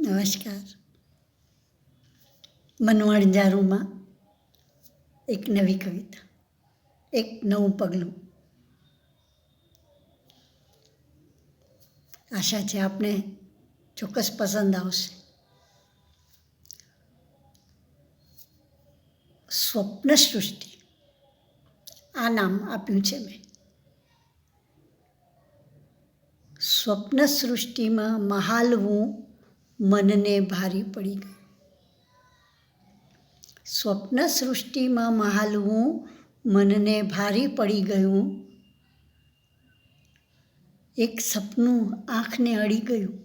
નમસ્કાર. મનવણ જારુમાં એક નવી કવિતા, એક નવું પગલું. આશા છે આપને ચોક્કસ પસંદ આવશે. સ્વપ્ન સૃષ્ટિ આ નામ આપ્યું છે મેં. સ્વપ્ન સૃષ્ટિમાં મહાલવું મનને ભારી પડી ગયું. સ્વપ્ન સૃષ્ટિમાં મહાલવું મનને ભારી પડી ગયું. એક સપનું આંખને અડી ગયું.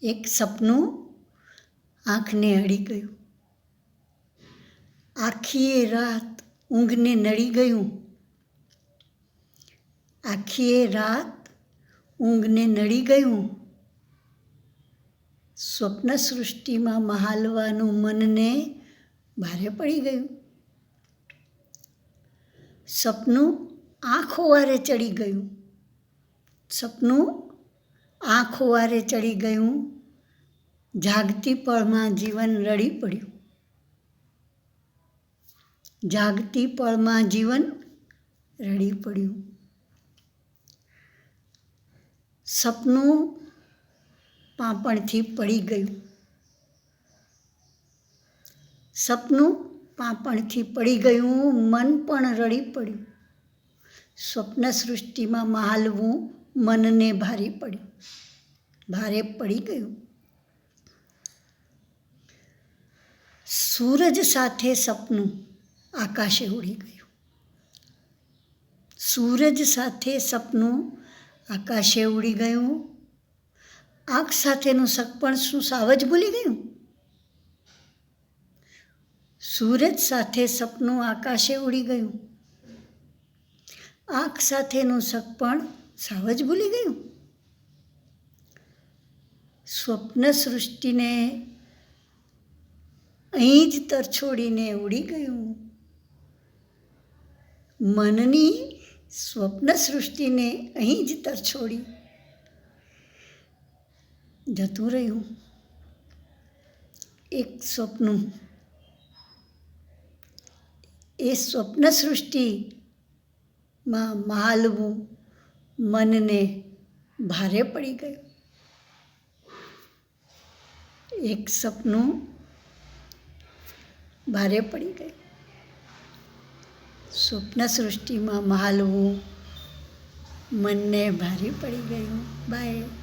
એક સપનું આંખને અડી ગયું. આખીએ રાત ઊંઘને નડી ગયું. આખીએ રાત ઊંઘને નડી ગયું. સ્વપ્ન સૃષ્ટિમાં મહાલવાનું મનને ભારે પડી ગયું. સપનું આંખો વારે ચડી ગયું. સપનું આંખો વારે ચડી ગયું. જાગતી પળમાં જીવન રડી પડ્યું. જાગતી પળમાં જીવન રડી પડ્યું. સપનું પાંપણથી પડી ગયું. સપનું પાંપણથી પડી ગયું. મન પણ રડી પડ્યું. સ્વપ્ન સૃષ્ટિમાં મહાલવું મનને ભારે પડ્યું. ભારે પડી ગયું. સૂરજ સાથે સપનું આકાશે ઉડી ગયું. સૂરજ સાથે સપનું આકાશે ઉડી ગયું. આંખ સાથેનું સગપણ શું સાવ જ ભૂલી ગયું? સૂરજ સાથે સપનું આકાશે ઉડી ગયું. આંખ સાથેનું સગપણ સાવ જ ભૂલી ગયું. સ્વપ્ન સૃષ્ટિને અહીં જ તરછોડીને ઉડી ગયું. મનની સ્વપ્ન સૃષ્ટિને અહીં જ તરછોડી જતું રહ્યું. એક સ્વપ્ન, એ સ્વપ્ન સૃષ્ટિમાં મહાલવું મનને ભારે પડી ગયું. એક સપનું ભારે પડી ગયું. સ્વપ્ન સૃષ્ટિમાં મહાલવું મનને ભારે પડી ગયું. બાય.